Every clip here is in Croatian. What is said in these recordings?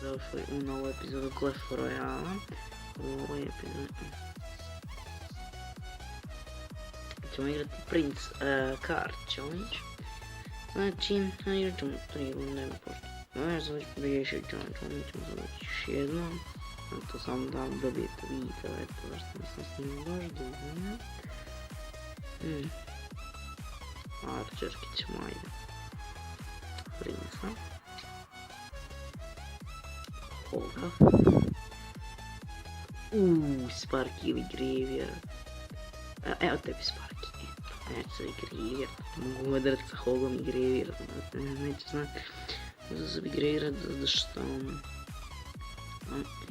Došli u novu epizodu Clash Royale. U ovoj epizodi ćemo igrati Prince Card Challenge. Znači, igrat ćemo 3 runde, pošto ja sam već pogriješio challenge, mi ćemo zavrći još jedno. To samo da dobijete vidite, eto zašto nisam snimio baš dugo. Arčerki ćemo, ajde. Princa. Hoga. Sparky ili Graveyard. Evo tebi Sparky. Neću se i Graveyard. Mogu odrat sa Hogom i Graveyard. Neću znat. Uzao sam i Graveyard zato što...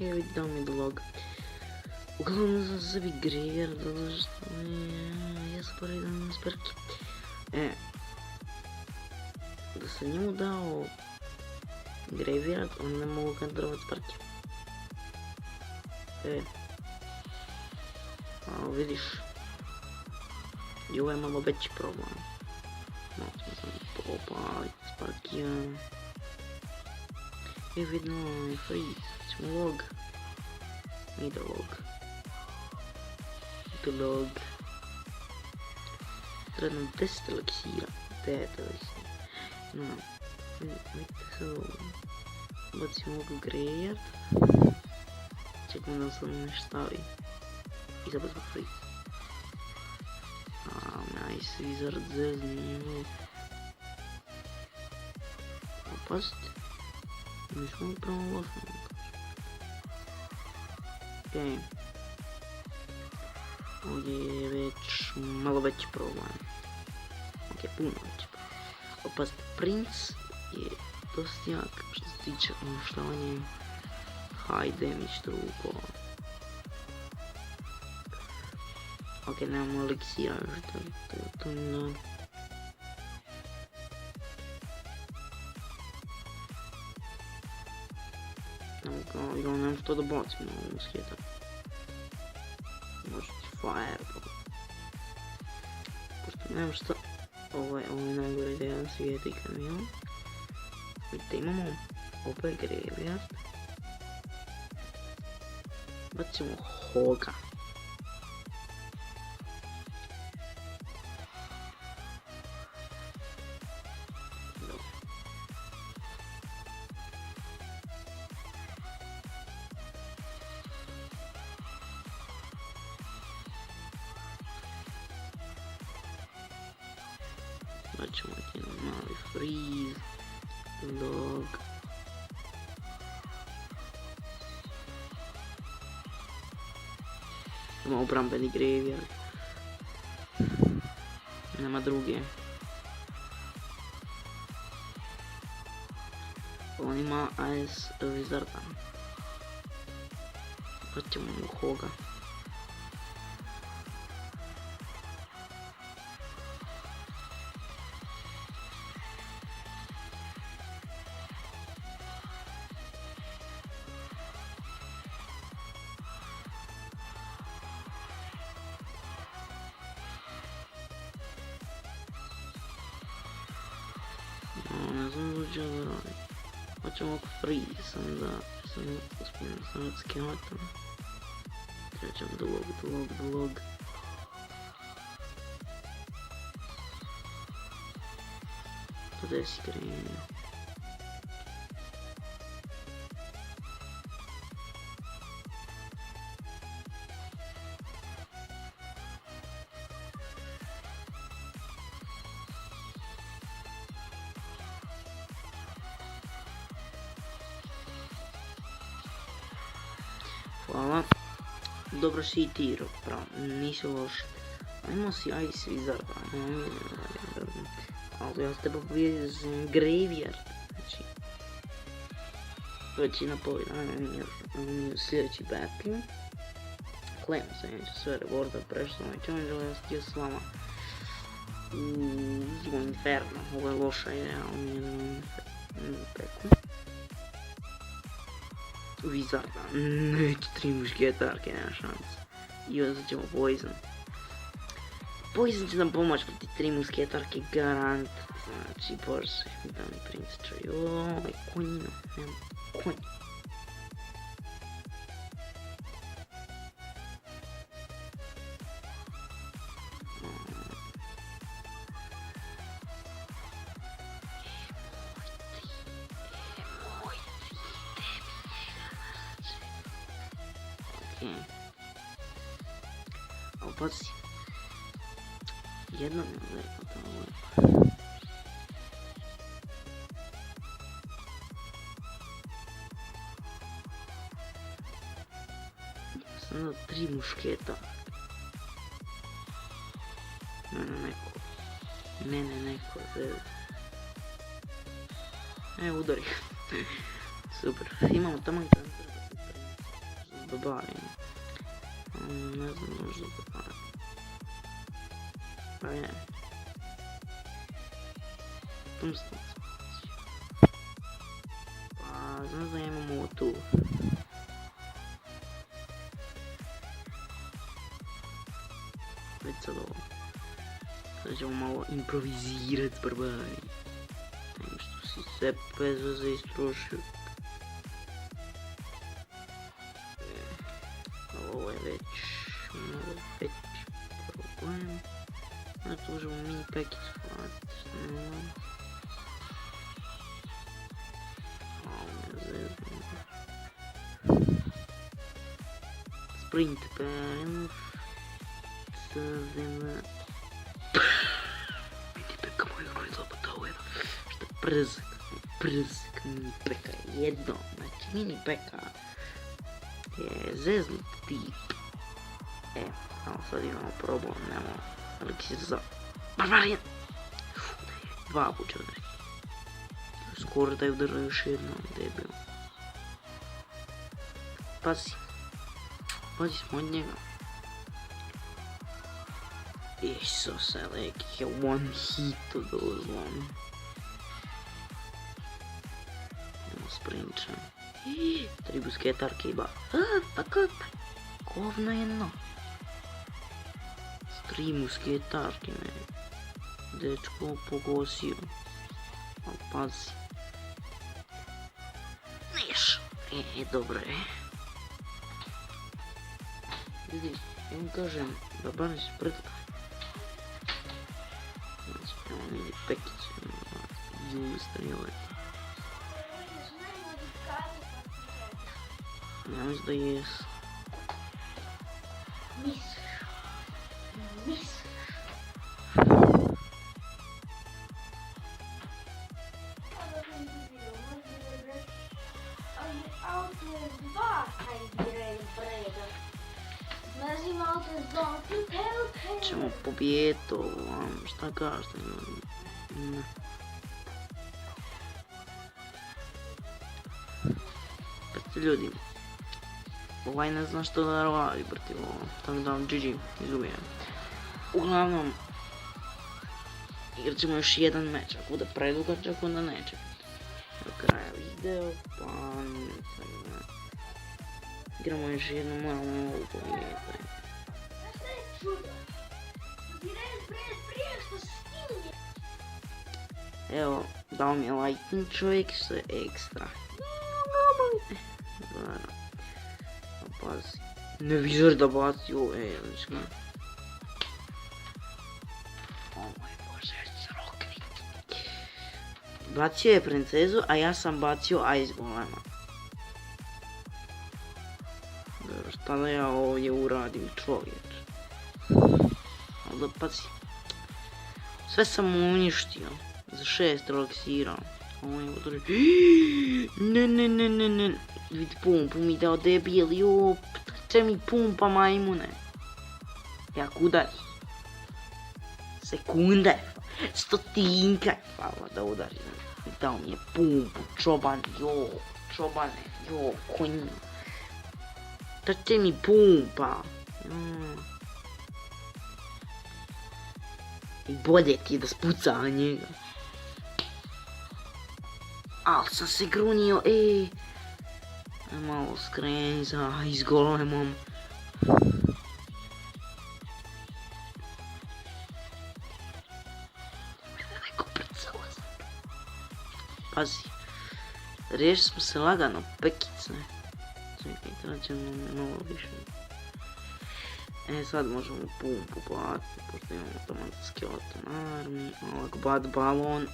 Evo vidi dao mi dolog. Uglavnom uzao sam i Graveyard zato što... Ja sam prvi dan na Sparky. Da sam njemu dao... Graveyard, on ne mogu kontrolovat Sparky. A vidiš, i ovo je malo veći problem. Malo smo sam popalit Sparkija. Vidno, freeze, ćemo log. Ide log. Ide log. Treba nam 10 eliksira. 9 eliksira. No. Vidite sad ovo. Bacimo ovog Graveyard. Čekamo da se nešto stavi. I sad bacimo freeze. Nice, Wizard zezni. Opazite. Mi smo upravo lošno. Okej. Ovdje je već malo veći problem. Okej, puno veći problem. Opazite, Prince je dosta jak što se tiče uništavanja high damage trupova. Ok, nemamo eliksira još, to mi da. Nemam što da bacim na ovom sketa. Možda ti fireball. Pošto nemam što... Ovo je najgore ideja na svijetu ikad bilo. Vidite, imamo opet Graveyard. Bacimo Hoga. Bacimo ti mali freeze. Log. Ima obrambeni Graveyard. Nema druge. On ima AS Wizarda. Bacimo mu Hoga. Ne znam dođe da radi. Hoćemo oko freeze, sam da sam uspijem sam od skeletom. Trećem dolog. To desi krenuo. Hvala. Dobro si i ti, pravo, nisi loš. Ajmo si Ice Wizarda, ali ja s teba pobjedio za Graveyard. Znači, većina pobjeda, ajmo sljedeći battle. Klemo se, neću sve rewarda, prešao sam ovaj challenge, ali ja sam htio s vama u Inferno, ovo je loša ideja, ali nije za Inferno, peku. Wizarda, neće 3 mušketarke, nema šanse. I onda ćemo Poison. Poison će nam pomoći protiv 3 musketarke, garant. Znači, Bože, da mi Prince čuju. Oj, konjina, nema konj. Ali pazi. Jedna mi je lepa ta lepa. Sam da 3 mušketa. Mene neko zezna. Evo udari. Super. Imamo tamo i tamo da dobavimo. Ne znam možda dobavimo. Pa je. Tom sam. Pa znam da imamo ovo tu. Već sad ovo. Sad ćemo malo improvizirat barbari. Nešto si sve bez veze istrošio. Ovo je već mnogo veći problem. Znači možemo mini pekicu platiti. Ovo me zezno. Sprint pen. Crvena. Mini peka moja grojila pa to ovo je. Što je przak mini peka. Jedno. Znači mini peka je zeznut tip. Evo sad imamo problem, nemamo eliksir za barbarijan. Dva puća udari. Skoro da je udarao još jednom, debil. Pazi. Pazi smo od njega. Isuse, like je one hit od ozlom. Idemo sprinča. 3 busketarke i ba. Pa kako? Govno jedno. 3 musketarke me. Dečko pogosio. Ali pazi. Neš. Dobro je. Vidi, ja vam kažem, babani su predka. Evo mini pekicu. Juli strijevati. Ja mislim da jesu. Misliš? Auto je 2 kaj igraju preda. Nazim auto je 2, Ćemo pobijet ovo, šta kažete? Ne. Pazite ljudi, ovaj ne zna što da radi protiv ovo, tako da vam GG izgubijem. Uglavnom, igrat ćemo još jedan meč, ako bude predugačak onda neće. Do kraja video, pa ne. Igramo još jednu, moramo ovu pobijeti. Šta je čudo? Prije što se stigne. Evo, dao mi je lightning čovjek što je ekstra. Zara. Pazi. Ne vizor da baci ovo, znači ga. O moj bože, zrokni. Bacio je princezu, a ja sam bacio ice golema. Dobro, šta da ja ovdje uradim čovječ. Ali da pazi. Sve sam uništio. Za 6 eliksira. Ovo je udari. Ne. Vidi pumpu mi dao debil, jop. Če mi pumpa majmune. Jak udari. Sekunda je. Stotinka je hvala da udari. Dao mi je pumpu, čoban, čobane, konj. Če mi pumpa. I bolje ti je da spuca njega. Al sam se grunio, malo skreni za izgolemom. Neko prcala sam. Pazi. Riješili smo se lagano pekice. Čekaj, treba ćemo malo više. Sad možemo pumpu platiti, pošto imamo automatski skeleton army, ovak bad balon.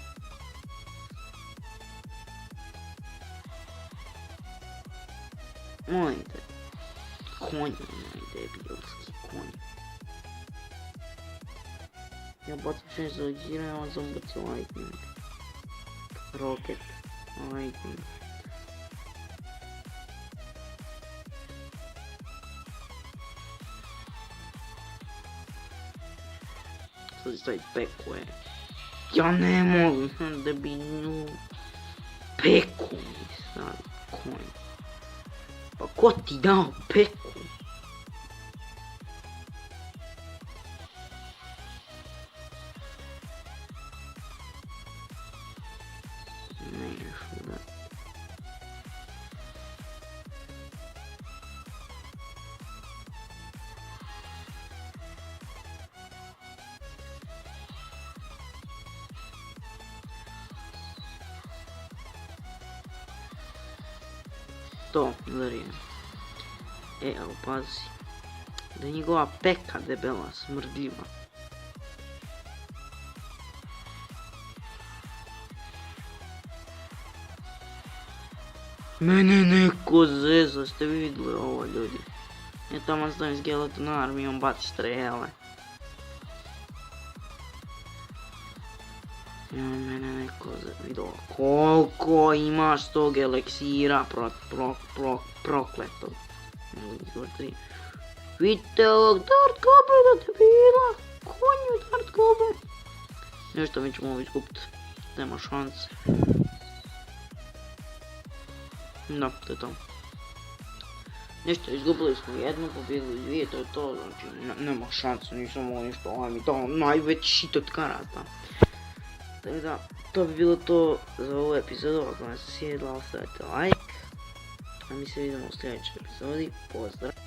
Molim te. konj, onaj debilski konj. Ja bacim šest za gira, on sam baci lightning. Rocket, lightning. Sad stavi pekuje. Ja ne mogu, da bi nju peku mi stavi konj. Pa ko ti dao peku? Nešto da. To, zar je? Evo, pazi. Da je njegova peka debela, smrdljiva. Mene neko zeza, ste vidjeli ovo ljudi. Ja tamo stavim skeleton army, on baci strele. Ja, mene neko vidio. Koliko imaš tog eliksira prokletog. Vidite ovog Dark Goblina debila. Konju Dark Goblin. Nešto mi ćemo ovo izgubiti. Nema šanse. Da, to je to. Nešto, izgubili smo jednu, pobjegli dvije, to je to, znači nema šanse, nisam ovo ništa, ovaj mi to najveći shit od karata. Tako da, to bi bilo to za ovu epizodu, ako vam se svijedila, ostavite like, a mi se vidimo u sljedećoj epizodi, pozdrav!